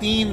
3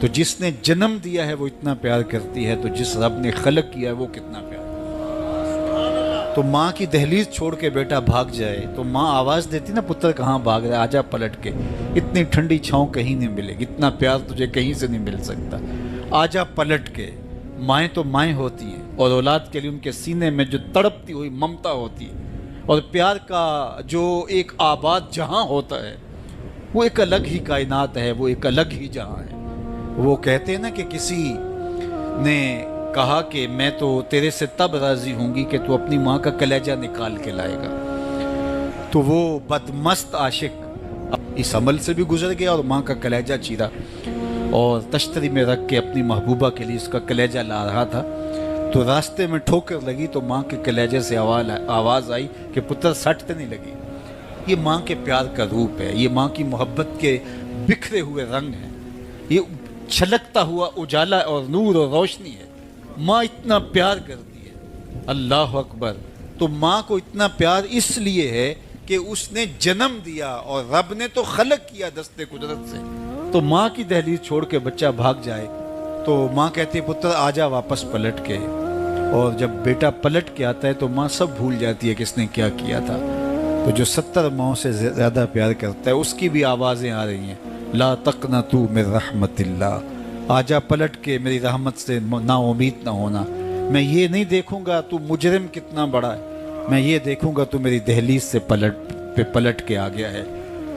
تو جس نے جنم دیا ہے وہ اتنا پیار کرتی ہے، تو جس رب نے خلق کیا ہے وہ کتنا پیار کرتا ہے۔ تو ماں کی دہلیز چھوڑ کے بیٹا بھاگ جائے تو ماں آواز دیتی نا، پتر کہاں بھاگ رہا ہے، آجا پلٹ کے، اتنی ٹھنڈی چھاؤں کہیں نہیں ملے گی، اتنا پیار تجھے کہیں سے نہیں مل سکتا، آجا پلٹ کے۔ مائیں تو مائیں ہوتی ہیں، اور اولاد کے لیے ان کے سینے میں جو تڑپتی ہوئی ممتا ہوتی ہے، اور پیار کا جو ایک آباد جہاں ہوتا ہے، وہ ایک الگ ہی کائنات ہے، وہ ایک الگ ہی جہاں ہے۔ وہ کہتے ہیں نا کہ کسی نے کہا کہ میں تو تیرے سے تب راضی ہوں گی کہ تو اپنی ماں کا کلیجہ نکال کے لائے گا، تو وہ بدمست عاشق اس عمل سے بھی گزر گیا اور ماں کا کلیجہ چیرا، اور تشتری میں رکھ کے اپنی محبوبہ کے لیے اس کا کلیجہ لا رہا تھا، تو راستے میں ٹھوکر لگی تو ماں کے کلیجے سے آواز آئی کہ پتر سٹ تو نہیں لگی۔ یہ ماں کے پیار کا روپ ہے، یہ ماں کی محبت کے بکھرے ہوئے رنگ ہیں، یہ چھلکتا ہوا اجالا اور نور اور روشنی ہے۔ ماں اتنا پیار کرتی ہے، اللہ اکبر۔ تو ماں کو اتنا پیار اس لیے ہے کہ اس نے جنم دیا اور رب نے تو خلق کیا دست قدرت سے۔ تو ماں کی دہلیز چھوڑ کے بچہ بھاگ جائے تو ماں کہتی ہے پتر آجا واپس پلٹ کے، اور جب بیٹا پلٹ کے آتا ہے تو ماں سب بھول جاتی ہے کہ اس نے کیا کیا تھا۔ تو جو 70 ماؤں سے زیادہ پیار کرتا ہے اس کی بھی آوازیں آ رہی ہیں، لا تقنطوا من رحمت اللہ، آجا پلٹ کے میری رحمت سے نا امید نہ ہونا، میں یہ نہیں دیکھوں گا تو مجرم کتنا بڑا ہے، میں یہ دیکھوں گا تو میری دہلیز سے پلٹ کے آ گیا ہے۔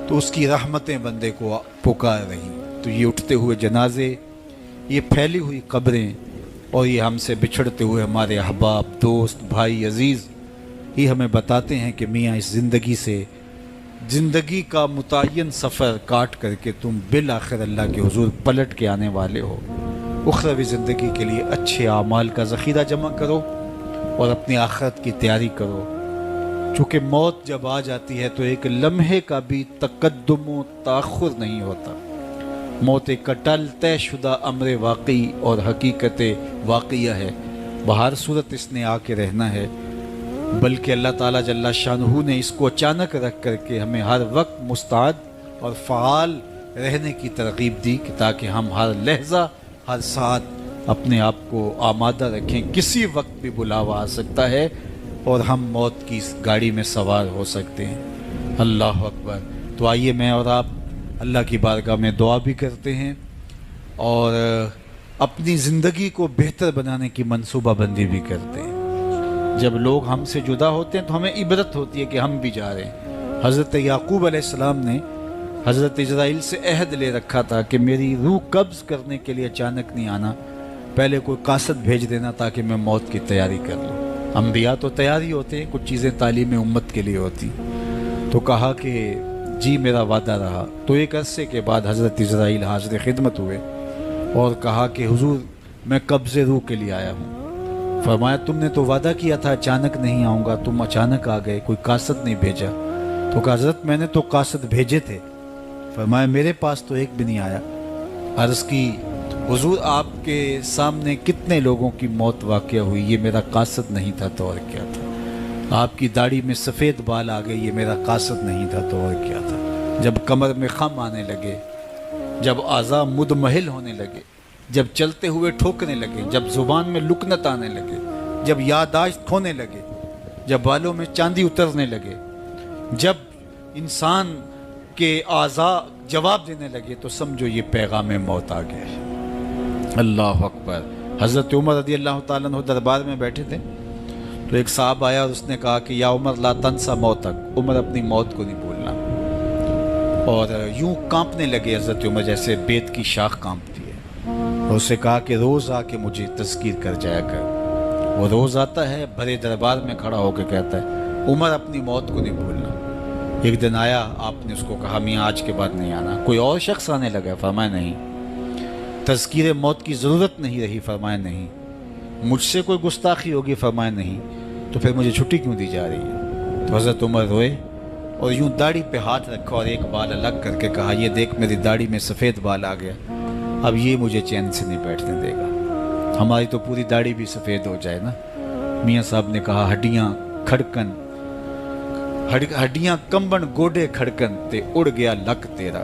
تو اس کی رحمتیں بندے کو پکار رہی۔ تو یہ اٹھتے ہوئے جنازے، یہ پھیلی ہوئی قبریں، اور یہ ہم سے بچھڑتے ہوئے ہمارے احباب، دوست، بھائی، عزیز، یہ ہمیں بتاتے ہیں کہ میاں اس زندگی سے، زندگی کا متعین سفر کاٹ کر کے تم بالآخر اللہ کے حضور پلٹ کے آنے والے ہو۔ اخروی زندگی کے لیے اچھے اعمال کا ذخیرہ جمع کرو اور اپنی آخرت کی تیاری کرو، چونکہ موت جب آ جاتی ہے تو ایک لمحے کا بھی تقدم و تاخر نہیں ہوتا۔ موت ایک اٹل طے شدہ امر واقعی اور حقیقت واقعہ ہے، بہر صورت اس نے آ کے رہنا ہے، بلکہ اللہ تعالیٰ جل شانہ نے اس کو اچانک رکھ کر کے ہمیں ہر وقت مستعد اور فعال رہنے کی ترغیب دی کہ تاکہ ہم ہر لحظہ، ہر ساتھ اپنے آپ کو آمادہ رکھیں، کسی وقت بھی بلاوا آ سکتا ہے اور ہم موت کی اس گاڑی میں سوار ہو سکتے ہیں۔ اللہ اکبر۔ تو آئیے میں اور آپ اللہ کی بارگاہ میں دعا بھی کرتے ہیں اور اپنی زندگی کو بہتر بنانے کی منصوبہ بندی بھی کرتے ہیں۔ جب لوگ ہم سے جدا ہوتے ہیں تو ہمیں عبرت ہوتی ہے کہ ہم بھی جا رہے ہیں۔ حضرت یعقوب علیہ السلام نے حضرت اسرائیل سے عہد لے رکھا تھا کہ میری روح قبض کرنے کے لیے اچانک نہیں آنا، پہلے کوئی قاصد بھیج دینا تاکہ میں موت کی تیاری کر لوں۔ انبیاء تو تیاری ہوتے ہیں، کچھ چیزیں تعلیم امت کے لیے ہوتی۔ تو کہا کہ جی میرا وعدہ رہا۔ تو ایک عرصے کے بعد حضرت اسرائیل حاضر خدمت ہوئے اور کہا کہ حضور میں قبض روح کے لیے آیا ہوں۔ فرمایا تم نے تو وعدہ کیا تھا اچانک نہیں آؤں گا، تم اچانک آ گئے، کوئی قاصد نہیں بھیجا۔ تو کہا حضرت میں نے تو قاصد بھیجے تھے۔ فرمایا میرے پاس تو ایک بھی نہیں آیا۔ عرض کی حضور آپ کے سامنے کتنے لوگوں کی موت واقع ہوئی، یہ میرا قاصد نہیں تھا تو اور کیا تھا۔ آپ کی داڑھی میں سفید بال آ گئے، یہ میرا قاصد نہیں تھا تو اور کیا تھا۔ جب کمر میں خم آنے لگے، جب اعضاء مدمحل ہونے لگے، جب چلتے ہوئے ٹھوکنے لگے، جب زبان میں لکنت آنے لگے، جب یادداشت کھونے لگے، جب بالوں میں چاندی اترنے لگے، جب انسان کے اعضاء جواب دینے لگے، تو سمجھو یہ پیغام موت آ گیا ہے۔ اللہ اکبر۔ حضرت عمر رضی اللہ تعالیٰ عنہ دربار میں بیٹھے تھے تو ایک صاحب آیا اور اس نے کہا کہ یا عمر لا تنسا موتک، عمر اپنی موت کو نہیں بھولنا۔ اور یوں کانپنے لگے حضرت عمر جیسے بیت کی شاخ کانپتی ہے، اور اسے کہا کہ روز آ کے مجھے تذکیر کر جایا کر۔ وہ روز آتا ہے، بھرے دربار میں کھڑا ہو کے کہتا ہے عمر اپنی موت کو نہیں بھولنا۔ ایک دن آیا، آپ نے اس کو کہا میاں آج کے بعد نہیں آنا۔ کوئی اور شخص آنے لگا، فرمایا نہیں۔ تذکیر موت کی ضرورت نہیں رہی، فرمایا نہیں۔ مجھ سے کوئی گستاخی ہوگی، فرمایا نہیں۔ تو پھر مجھے چھٹی کیوں دی جا رہی ہے؟ تو حضرت عمر روئے اور یوں داڑھی پہ ہاتھ رکھا اور ایک بال الگ کر کے کہا یہ دیکھ میری داڑھی میں سفید بال آ گیا، اب یہ مجھے چین سے نہیں بیٹھنے دے گا۔ ہماری تو پوری داڑھی بھی سفید ہو جائے نا۔ میاں صاحب نے کہا ہڈیاں کھڑکن، ہڈیاں کمبن گوڈے کھڑکن تے اڑ گیا لک تیرا۔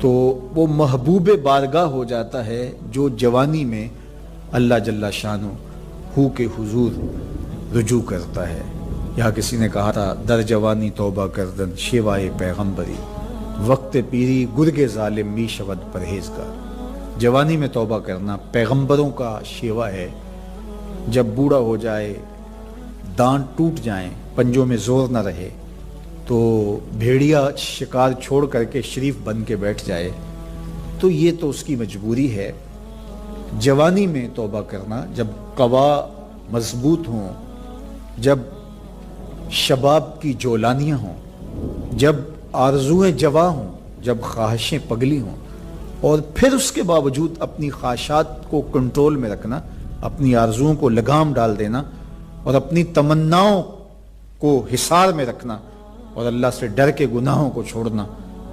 تو وہ محبوب بارگاہ ہو جاتا ہے جو جوانی میں اللہ جل شانہ ہو کے حضور رجوع کرتا ہے. یہاں کسی نے کہا تھا در جوانی توبہ کردن شیوائے پیغمبری، وقت پیری گرگ ظالم می شود پرہیزگار. جوانی میں توبہ کرنا پیغمبروں کا شیوا ہے. جب بوڑھا ہو جائے، دانت ٹوٹ جائیں، پنجوں میں زور نہ رہے، تو بھیڑیا شکار چھوڑ کر کے شریف بن کے بیٹھ جائے، تو یہ تو اس کی مجبوری ہے. جوانی میں توبہ کرنا جب قوا مضبوط ہوں، جب شباب کی جولانیاں ہوں، جب آرزویں جواں ہوں، جب خواہشیں پگلی ہوں، اور پھر اس کے باوجود اپنی خواہشات کو کنٹرول میں رکھنا، اپنی آرزوؤں کو لگام ڈال دینا اور اپنی تمناؤں کو حصار میں رکھنا اور اللہ سے ڈر کے گناہوں کو چھوڑنا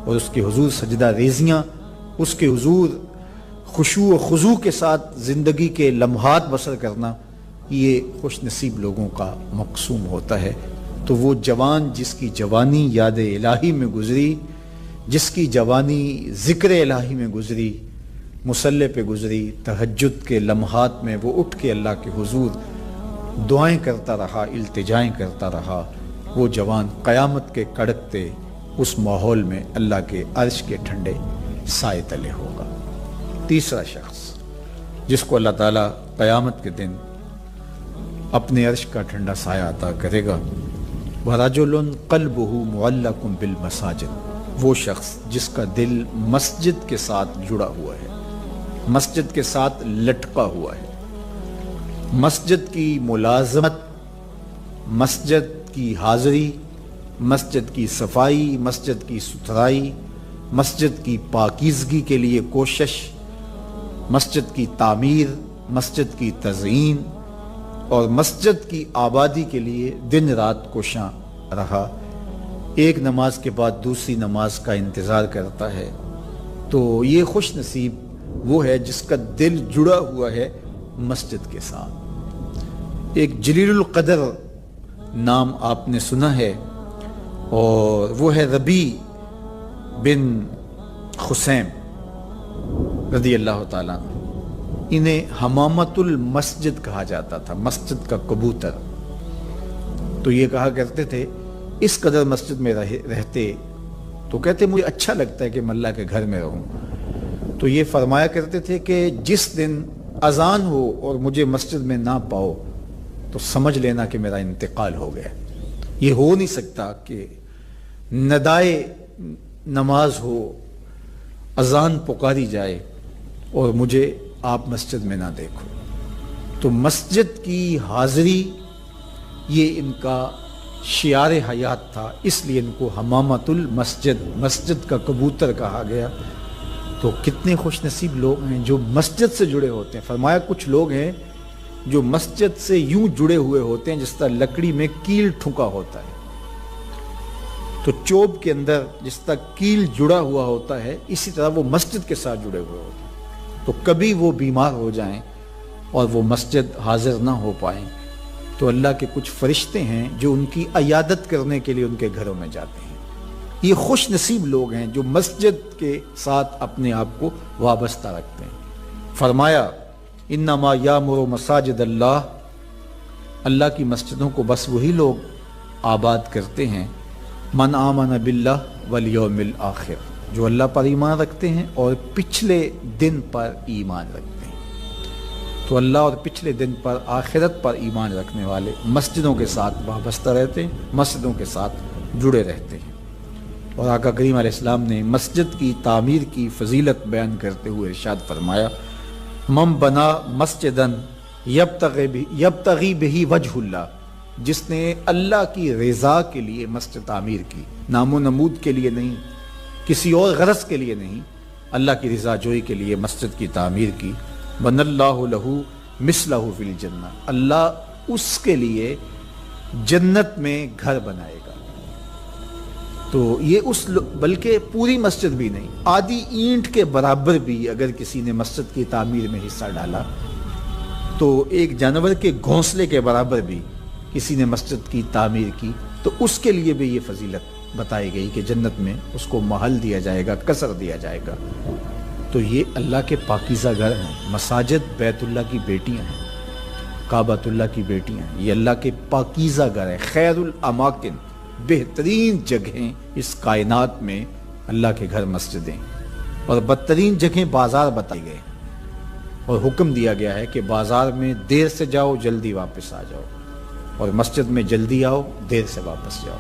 اور اس کے حضور سجدہ ریزیاں، اس کے حضور خشوع و خضوع کے ساتھ زندگی کے لمحات بسر کرنا، یہ خوش نصیب لوگوں کا مقسوم ہوتا ہے. تو وہ جوان جس کی جوانی یاد الہی میں گزری، جس کی جوانی ذکر الہی میں گزری، مصلی پہ گزری، تہجد کے لمحات میں وہ اٹھ کے اللہ کے حضور دعائیں کرتا رہا، التجائیں کرتا رہا، وہ جوان قیامت کے کڑکتے اس ماحول میں اللہ کے عرش کے ٹھنڈے سائے تلے ہوگا. تیسرا شخص جس کو اللہ تعالیٰ قیامت کے دن اپنے عرش کا ٹھنڈا سایہ عطا کرے گا، وَرَجُلٌ قَلْبُهُ مُعَلَّقٌ بِالْمَسَاجِدِ، وہ شخص جس کا دل مسجد کے ساتھ جڑا ہوا ہے، مسجد کے ساتھ لٹکا ہوا ہے. مسجد کی ملازمت، مسجد کی حاضری، مسجد کی صفائی، مسجد کی ستھرائی، مسجد کی پاکیزگی کے لیے کوشش، مسجد کی تعمیر، مسجد کی تزئین اور مسجد کی آبادی کے لیے دن رات کوشاں رہا. ایک نماز کے بعد دوسری نماز کا انتظار کرتا ہے. تو یہ خوش نصیب وہ ہے جس کا دل جڑا ہوا ہے مسجد کے ساتھ. ایک جلیل القدر نام آپ نے سنا ہے، اور وہ ہے ربیع بن خثیم رضی اللہ تعالیٰ عنہ. انہیں حمامت المسجد کہا جاتا تھا، مسجد کا کبوتر. تو یہ کہا کرتے تھے اس قدر مسجد میں رہتے تو کہتے مجھے اچھا لگتا ہے کہ میں اللہ کے گھر میں رہوں. تو یہ فرمایا کرتے تھے کہ جس دن اذان ہو اور مجھے مسجد میں نہ پاؤ تو سمجھ لینا کہ میرا انتقال ہو گیا. یہ ہو نہیں سکتا کہ ندائے نماز ہو، اذان پکاری جائے اور مجھے آپ مسجد میں نہ دیکھو. تو مسجد کی حاضری یہ ان کا شعار حیات تھا، اس لیے ان کو حمامت المسجد، مسجد کا کبوتر کہا گیا. تو کتنے خوش نصیب لوگ ہیں جو مسجد سے جڑے ہوتے ہیں. فرمایا کچھ لوگ ہیں جو مسجد سے یوں جڑے ہوئے ہوتے ہیں جس طرح لکڑی میں کیل ٹھکا ہوتا ہے. تو چوب کے اندر جس طرح کیل جڑا ہوا ہوتا ہے، اسی طرح وہ مسجد کے ساتھ جڑے ہوئے ہوتے ہیں. تو کبھی وہ بیمار ہو جائیں اور وہ مسجد حاضر نہ ہو پائیں تو اللہ کے کچھ فرشتے ہیں جو ان کی عیادت کرنے کے لیے ان کے گھروں میں جاتے ہیں. یہ خوش نصیب لوگ ہیں جو مسجد کے ساتھ اپنے آپ کو وابستہ رکھتے ہیں. فرمایا انما یامر مساجد اللہ، اللہ کی مسجدوں کو بس وہی لوگ آباد کرتے ہیں من آمن باللہ والیوم الآخر، جو اللہ پر ایمان رکھتے ہیں اور پچھلے دن پر ایمان رکھتے ہیں. تو اللہ اور پچھلے دن پر، آخرت پر ایمان رکھنے والے مسجدوں کے ساتھ وابستہ رہتے ہیں، مسجدوں کے ساتھ جڑے رہتے ہیں. اور آقا کریم علیہ السلام نے مسجد کی تعمیر کی فضیلت بیان کرتے ہوئے ارشاد فرمایا من بنا مسجدن یبتغی بہ وجہ اللہ، جس نے اللہ کی رضا کے لیے مسجد تعمیر کی، نام و نمود کے لیے نہیں، کسی اور غرض کے لیے نہیں، اللہ کی رضا جوئی کے لیے مسجد کی تعمیر کی، بن اللہ لہ مثلہ فی الجنہ، اللہ اس کے لیے جنت میں گھر بنائے گا. تو یہ بلکہ پوری مسجد بھی نہیں، آدھی اینٹ کے برابر بھی اگر کسی نے مسجد کی تعمیر میں حصہ ڈالا، تو ایک جانور کے گھونسلے کے برابر بھی کسی نے مسجد کی تعمیر کی، تو اس کے لیے بھی یہ فضیلت بتائی گئی کہ جنت میں اس کو محل دیا جائے گا، قصر دیا جائے گا، تو یہ اللہ کے پاکیزہ گھر ہیں۔ مساجد بیت اللہ کی بیٹیاں ہیں، کعبۃ اللہ کی بیٹیاں ہیں، یہ اللہ کے پاکیزہ گھر ہیں، خیر الاماکن، بہترین جگہیں اس کائنات میں اللہ کے گھر مسجدیں، اور بدترین جگہیں بازار بتائی گئے اور حکم دیا گیا ہے کہ بازار میں دیر سے جاؤ جلدی واپس آ جاؤ، اور مسجد میں جلدی آؤ دیر سے واپس جاؤ۔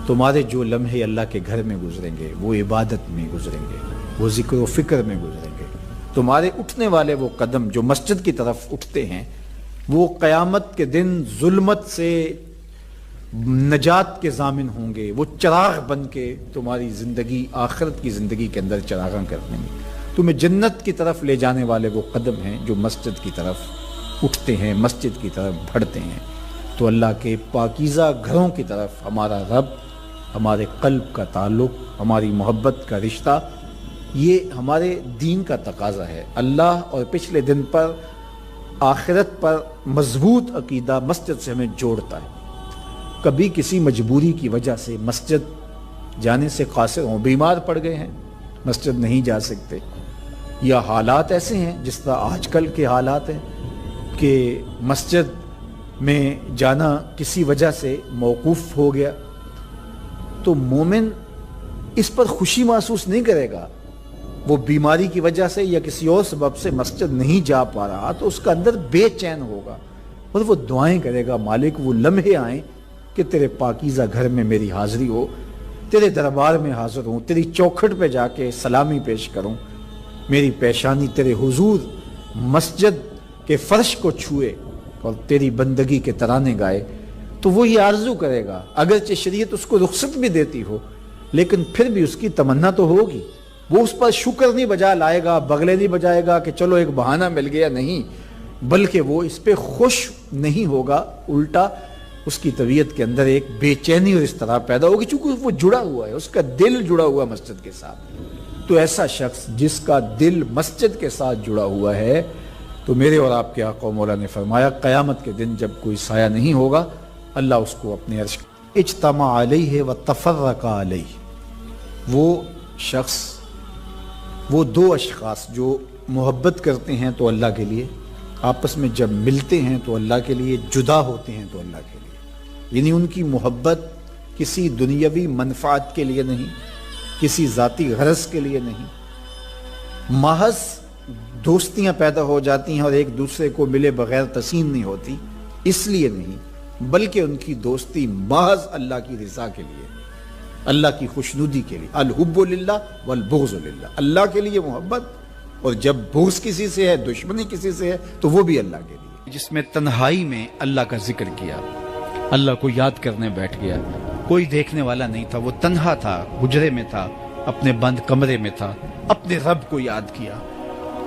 تمہارے جو لمحے اللہ کے گھر میں گزریں گے وہ عبادت میں گزریں گے، وہ ذکر و فکر میں گزریں گے۔ تمہارے اٹھنے والے وہ قدم جو مسجد کی طرف اٹھتے ہیں وہ قیامت کے دن ظلمت سے نجات کے ضامن ہوں گے، وہ چراغ بن کے تمہاری زندگی، آخرت کی زندگی کے اندر چراغاں کر دیں گے۔ تمہیں جنت کی طرف لے جانے والے وہ قدم ہیں جو مسجد کی طرف اٹھتے ہیں، مسجد کی طرف بڑھتے ہیں۔ تو اللہ کے پاکیزہ گھروں کی طرف ہمارا رب، ہمارے قلب کا تعلق، ہماری محبت کا رشتہ، یہ ہمارے دین کا تقاضا ہے۔ اللہ اور پچھلے دن پر، آخرت پر مضبوط عقیدہ مسجد سے ہمیں جوڑتا ہے۔ کبھی کسی مجبوری کی وجہ سے مسجد جانے سے قاصر ہوں، بیمار پڑ گئے ہیں، مسجد نہیں جا سکتے، یا حالات ایسے ہیں جس طرح آج کل کے حالات ہیں کہ مسجد میں جانا کسی وجہ سے موقوف ہو گیا، تو مومن اس پر خوشی محسوس نہیں کرے گا۔ وہ بیماری کی وجہ سے یا کسی اور سبب سے مسجد نہیں جا پا رہا تو اس کا اندر بے چین ہوگا، اور وہ دعائیں کرے گا، مالک وہ لمحے آئیں کہ تیرے پاکیزہ گھر میں میری حاضری ہو، تیرے دربار میں حاضر ہوں، تیری چوکھٹ پہ جا کے سلامی پیش کروں، میری پیشانی تیرے حضور مسجد کے فرش کو چھوئے اور تیری بندگی کے ترانے گائے۔ تو وہ یہ آرزو کرے گا، اگرچہ شریعت اس کو رخصت بھی دیتی ہو لیکن پھر بھی اس کی تمنا تو ہوگی۔ وہ اس پر شکر نہیں بجا لائے گا، بغلے نہیں بجائے گا کہ چلو ایک بہانہ مل گیا، نہیں، بلکہ وہ اس پہ خوش نہیں ہوگا، الٹا اس کی طبیعت کے اندر ایک بے چینی اور اضطراب پیدا ہوگی، چونکہ وہ جڑا ہوا ہے، اس کا دل جڑا ہوا مسجد کے ساتھ۔ تو ایسا شخص جس کا دل مسجد کے ساتھ جڑا ہوا ہے، تو میرے اور آپ کے آقا و مولا نے فرمایا قیامت کے دن جب کوئی سایہ نہیں ہوگا، اللہ اس کو اپنے عرش اجتمع علیہ و تفرق علیہ۔ وہ شخص، وہ دو اشخاص جو محبت کرتے ہیں تو اللہ کے لیے، آپس میں جب ملتے ہیں تو اللہ کے لیے، جدا ہوتے ہیں تو اللہ کے لیے، یعنی ان کی محبت کسی دنیاوی منفعت کے لیے نہیں، کسی ذاتی غرض کے لیے نہیں، محض دوستیاں پیدا ہو جاتی ہیں اور ایک دوسرے کو ملے بغیر تسین نہیں ہوتی، اس لیے نہیں، بلکہ ان کی دوستی محض اللہ کی رضا کے لیے، اللہ کی خوشنودی کے لیے۔ الحب للہ والبغض للہ، اللہ کے لیے محبت، اور جب بغض کسی سے ہے، دشمنی کسی سے ہے، تو وہ بھی اللہ کے لیے۔ جس میں تنہائی میں اللہ کا ذکر کیا، اللہ کو یاد کرنے بیٹھ گیا، کوئی دیکھنے والا نہیں تھا، وہ تنہا تھا، حجرے میں تھا، اپنے بند کمرے میں تھا، اپنے رب کو یاد کیا،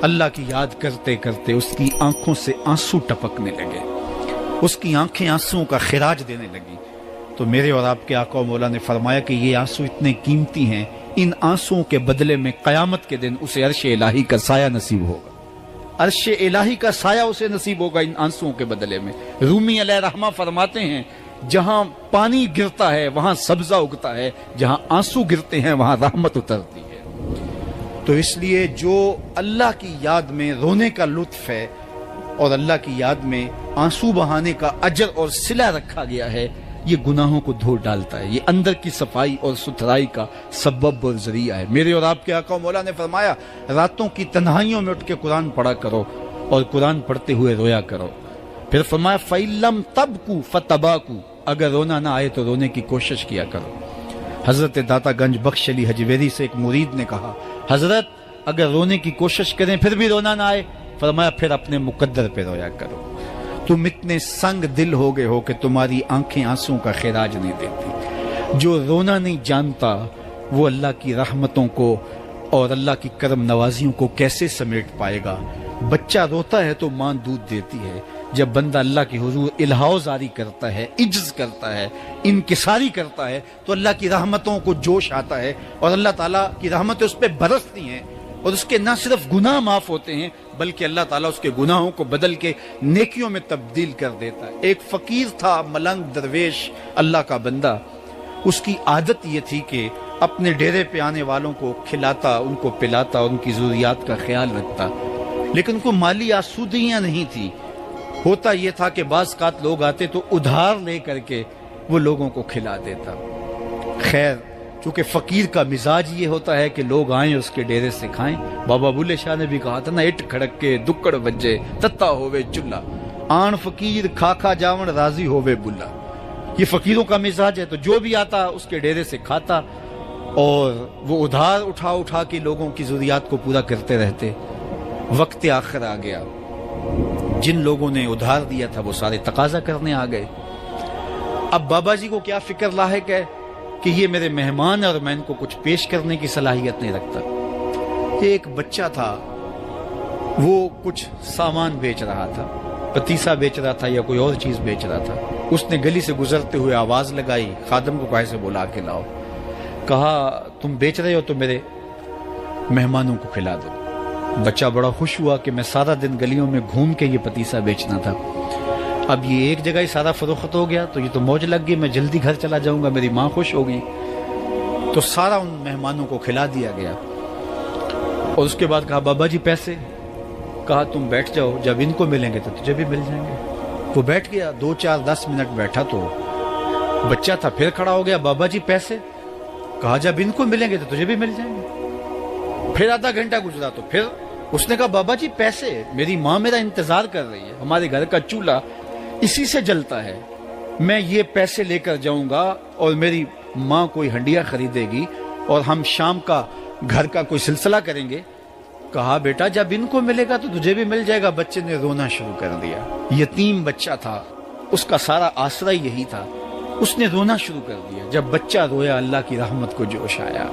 اللہ کی یاد کرتے کرتے اس کی آنکھوں سے آنسو ٹپکنے لگے، اس کی آنکھیں آنسوؤں کا خراج دینے لگی۔ تو میرے اور آپ کے آقا و مولا نے فرمایا کہ یہ آنسو اتنے قیمتی ہیں، ان آنسوؤں کے بدلے میں قیامت کے دن اسے عرش الہی کا سایہ نصیب ہوگا، عرش الہی کا سایہ اسے نصیب ہوگا ان آنسوؤں کے بدلے میں۔ رومی علیہ رحمہ فرماتے ہیں جہاں پانی گرتا ہے وہاں سبزہ اگتا ہے، جہاں آنسو گرتے ہیں وہاں رحمت اترتی ہے۔ تو اس لیے جو اللہ کی یاد میں رونے کا لطف ہے اور اللہ کی یاد میں آنسو بہانے کا اجر اور صلہ رکھا گیا ہے، یہ گناہوں کو دھو ڈالتا ہے، یہ اندر کی صفائی اور ستھرائی کا سبب اور ذریعہ ہے۔ میرے اور آپ کے آقا و مولا نے فرمایا راتوں کی تنہائیوں میں اٹھ کے قرآن پڑھا کرو اور قرآن پڑھتے ہوئے رویا کرو۔ پھر فرمایا فَإِن لَمْ تَبْكُوا فَتَبَاكُوا، اگر رونا نہ آئے تو رونے کی کوشش کیا کرو۔ حضرت داتا گنج بخش علی حجویری سے ایک مرید نے کہا حضرت اگر رونے کی کوشش کریں پھر بھی رونا نہ آئے، فرمایا پھر اپنے مقدر پہ رویا کرو۔ تم اتنے سنگ دل ہو گئے ہو کہ تمہاری آنکھیں آنسوں کا خراج نہیں دیتی۔ جو رونا نہیں جانتا وہ اللہ کی رحمتوں کو اور اللہ کی کرم نوازیوں کو کیسے سمیٹ پائے گا؟ بچہ روتا ہے تو ماں دودھ دیتی ہے، جب بندہ اللہ کی حضور الہاؤ زاری کرتا ہے، عجز کرتا ہے، انکساری کرتا ہے تو اللہ کی رحمتوں کو جوش آتا ہے اور اللہ تعالیٰ کی رحمتیں اس پہ برستی ہیں، اور اس کے نہ صرف گناہ معاف ہوتے ہیں بلکہ اللہ تعالیٰ اس کے گناہوں کو بدل کے نیکیوں میں تبدیل کر دیتا ہے۔ ایک فقیر تھا، ملنگ درویش، اللہ کا بندہ، اس کی عادت یہ تھی کہ اپنے ڈیرے پہ آنے والوں کو کھلاتا، ان کو پلاتا، ان کی ضروریات کا خیال رکھتا، لیکن کوئی مالی آسودگیاں نہیں تھی۔ ہوتا یہ تھا کہ بعض اوقات لوگ آتے تو ادھار لے کر کے وہ لوگوں کو کھلا دیتا۔ خیر، چونکہ فقیر کا مزاج یہ ہوتا ہے کہ لوگ آئیں اس کے ڈیرے سے کھائیں۔ بابا بلے شاہ نے بھی کہا تھا نا، اٹ کھڑک کے دکڑ بجے تتا ہووے چلا، آن فقیر کھا کھا جاون راضی ہووے بلا۔ یہ فقیروں کا مزاج ہے، تو جو بھی آتا اس کے ڈیرے سے کھاتا، اور وہ ادھار اٹھا اٹھا کے لوگوں کی ضروریات کو پورا کرتے رہتے۔ وقت آخر آ گیا، جن لوگوں نے ادھار دیا تھا وہ سارے تقاضا کرنے آ گئے۔ اب بابا جی کو کیا فکر لاحق ہے کہ یہ میرے مہمان اور میں ان کو کچھ پیش کرنے کی صلاحیت نہیں رکھتا۔ ایک بچہ تھا، وہ کچھ سامان بیچ رہا تھا، پتیسا بیچ رہا تھا یا کوئی اور چیز بیچ رہا تھا۔ اس نے گلی سے گزرتے ہوئے آواز لگائی، خادم کو کہا سے بلا کے لاؤ، کہا تم بیچ رہے ہو تو میرے مہمانوں کو کھلا دو۔ بچہ بڑا خوش ہوا کہ میں سارا دن گلیوں میں گھوم کے یہ پتیسا بیچنا تھا، اب یہ ایک جگہ ہی سارا فروخت ہو گیا تو یہ تو موج لگ گئی، میں جلدی گھر چلا جاؤں گا، میری ماں خوش ہوگی۔ تو سارا ان مہمانوں کو کھلا دیا گیا، اور اس کے بعد کہا بابا جی پیسے؟ کہا تم بیٹھ جاؤ، جب ان کو ملیں گے تو تجھے بھی مل جائیں گے۔ وہ بیٹھ گیا، 2 4 10 منٹ بیٹھا تو بچہ تھا پھر کھڑا ہو گیا، بابا جی پیسے؟ کہا جب ان کو ملیں گے تو تجھے بھی مل جائیں گے۔ پھر آدھا گھنٹہ گزرا تو پھر اس نے کہا بابا جی پیسے؟ میری ماں میرا انتظار کر رہی ہے، ہمارے گھر کا چولہا اسی سے جلتا ہے، میں یہ پیسے لے کر جاؤں گا اور میری ماں کوئی ہنڈیا خریدے گی اور ہم شام کا گھر کا کوئی سلسلہ کریں گے۔ کہا بیٹا جب ان کو ملے گا تو تجھے بھی مل جائے گا۔ بچے نے رونا شروع کر دیا، یتیم بچہ تھا، اس کا سارا آسرا یہی تھا، اس نے رونا شروع کر دیا۔ جب بچہ رویا اللہ کی رحمت کو جوش آیا،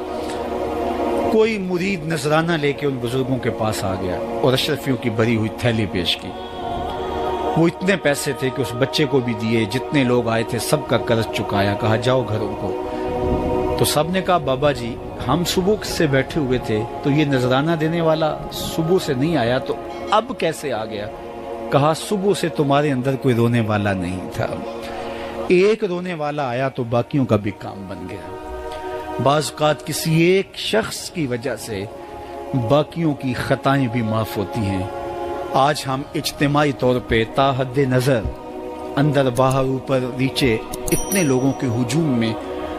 کوئی مرید نذرانہ لے کے ان بزرگوں کے پاس آ گیا اور اشرفیوں کی بھری ہوئی تھیلی پیش کی۔ وہ اتنے پیسے تھے کہ اس بچے کو بھی دیے، جتنے لوگ آئے تھے سب کا قرض چکایا، کہا جاؤ گھروں کو۔ تو سب نے کہا بابا جی ہم صبح سے بیٹھے ہوئے تھے تو یہ نذرانہ دینے والا صبح سے نہیں آیا، تو اب کیسے آ گیا؟ کہا صبح سے تمہارے اندر کوئی رونے والا نہیں تھا، ایک رونے والا آیا تو باقیوں کا بھی کام بن گیا۔ بعض اوقات کسی ایک شخص کی وجہ سے باقیوں کی خطائیں بھی معاف ہوتی ہیں۔ آج ہم اجتماعی طور پہ تا حد نظر اندر باہر اوپر نیچے اتنے لوگوں کے ہجوم میں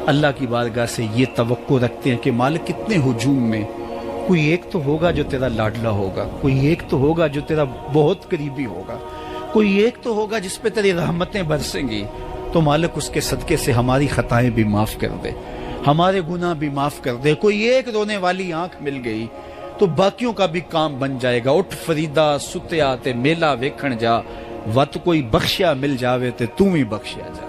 اللہ کی بارگاہ سے یہ توقع رکھتے ہیں کہ مالک کتنے ہجوم میں کوئی ایک تو ہوگا جو تیرا لاڈلا ہوگا، کوئی ایک تو ہوگا جو تیرا بہت قریبی ہوگا، کوئی ایک تو ہوگا جس پہ تیری رحمتیں برسیں گی۔ تو مالک اس کے صدقے سے ہماری خطائیں بھی معاف کر دے، ہمارے گناہ بھی معاف کر دے۔ کوئی ایک رونے والی آنکھ مل گئی تو باقیوں کا بھی کام بن جائے گا۔ اٹھ فریدا ستیا تے میلہ ویکھن جا، وت کوئی بخشیا مل جاوے تے تو ہی بخشیا جا۔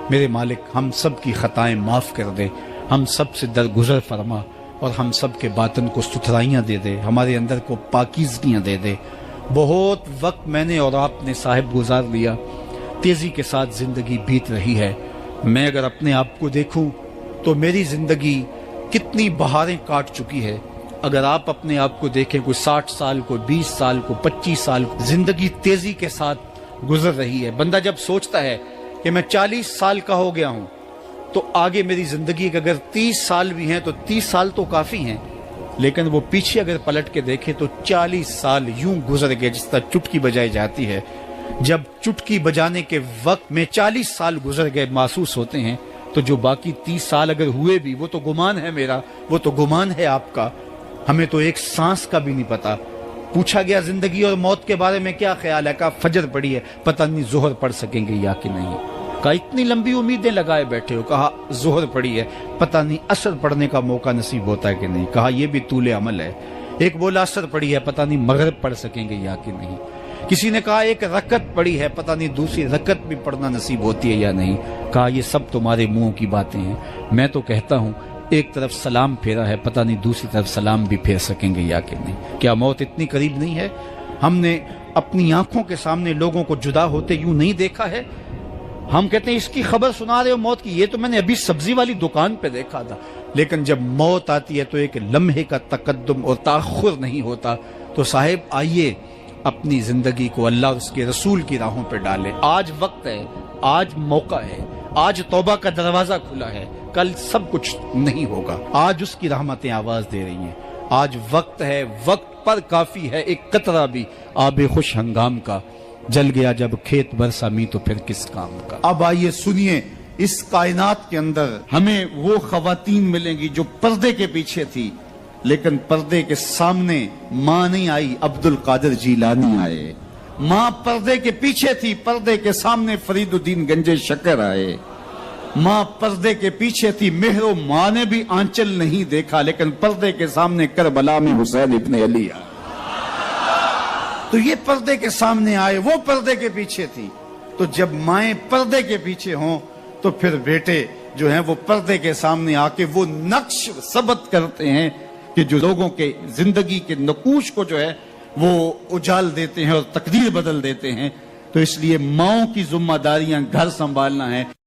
میرے مالک ہم سب کی خطائیں معاف کر دے، ہم سب سے درگزر فرما، اور ہم سب کے باطن کو ستھرائیاں دے دے، ہمارے اندر کو پاکیزگیاں دے دے۔ بہت وقت میں نے اور آپ نے صاحب گزار لیا، تیزی کے ساتھ زندگی بیت رہی ہے۔ میں اگر اپنے آپ کو دیکھوں تو میری زندگی کتنی بہاریں کاٹ چکی ہے۔ اگر آپ اپنے آپ کو دیکھیں، کوئی 60 سال، کوئی 20 سال، کوئی 25 سال، زندگی تیزی کے ساتھ گزر رہی ہے۔ بندہ جب سوچتا ہے کہ میں 40 سال کا ہو گیا ہوں تو آگے میری زندگی کے اگر 30 سال بھی ہیں تو 30 سال تو کافی ہیں، لیکن وہ پیچھے اگر پلٹ کے دیکھے تو 40 سال یوں گزر گئے جس طرح چٹکی بجائی جاتی ہے۔ جب چٹکی بجانے کے وقت میں 40 سال گزر گئے محسوس ہوتے ہیں، تو جو باقی 30 سال اگر ہوئے بھی وہ تو گمان ہے میرا، وہ تو گمان ہے آپ کا، ہمیں تو ایک سانس کا بھی نہیں پتا۔ پوچھا گیا زندگی اور موت کے بارے میں کیا خیال ہے؟ کہا فجر پڑی ہے، پتہ نہیں ظہر پڑھ سکیں گے یا کہ نہیں۔ کہا اتنی لمبی امیدیں لگائے بیٹھے ہو، کہا ظہر پڑی ہے، پتہ نہیں عصر پڑھنے کا موقع نصیب ہوتا ہے کہ نہیں۔ کہا یہ بھی طول عمل ہے۔ ایک بولا عصر پڑی ہے، پتہ نہیں مغرب پڑھ سکیں گے یا کہ نہیں۔ کسی نے کہا ایک رکعت پڑی ہے، پتہ نہیں دوسری رکعت بھی پڑھنا نصیب ہوتی ہے یا نہیں۔ کہا یہ سب تمہارے منہوں کی باتیں ہیں، میں تو کہتا ہوں ایک طرف سلام پھیرا ہے، پتہ نہیں دوسری طرف سلام بھی پھیر سکیں گے یا کہ نہیں۔ کیا موت اتنی قریب نہیں ہے؟ ہم نے اپنی آنکھوں کے سامنے لوگوں کو جدا ہوتے یوں نہیں دیکھا ہے؟ ہم کہتے ہیں اس کی خبر سنا رہے ہو موت کی، یہ تو میں نے ابھی سبزی والی دکان پہ دیکھا تھا۔ لیکن جب موت آتی ہے تو ایک لمحے کا تقدم اور تاخر نہیں ہوتا۔ تو صاحب آئیے اپنی زندگی کو اللہ اور اس کے رسول کی راہوں پہ ڈالیں۔ آج وقت ہے، آج موقع ہے، آج توبہ کا دروازہ کھلا ہے، کل سب کچھ نہیں ہوگا۔ آج اس کی رحمتیں آواز دے رہی ہیں، آج وقت ہے، وقت پر کافی ہے ایک قطرہ بھی آب خوش ہنگام کا، جل گیا جب کھیت برسا می تو پھر کس کام کا۔ اب آئیے سنیے، اس کائنات کے اندر ہمیں وہ خواتین ملیں گی جو پردے کے پیچھے تھی، لیکن پردے کے سامنے ماں نہیں آئی، عبد القادر جیلانی آئے۔ ماں پردے کے پیچھے تھی، پردے کے سامنے فرید الدین گنج شکر آئے۔ ماں پردے کے پیچھے تھی، مہر و ماں نے بھی آنچل نہیں دیکھا، لیکن پردے کے سامنے کربلا میں حسین ابن علی آئے۔ تو یہ پردے کے سامنے آئے، وہ پردے کے پیچھے تھی۔ تو جب مائیں پردے کے پیچھے ہوں تو پھر بیٹے جو ہیں وہ پردے کے سامنے آ کے وہ نقش ثبت کرتے ہیں کہ جو لوگوں کے زندگی کے نقوش کو جو ہے وہ اجال دیتے ہیں اور تقدیر بدل دیتے ہیں۔ تو اس لیے ماؤں کی ذمہ داریاں گھر سنبھالنا ہے۔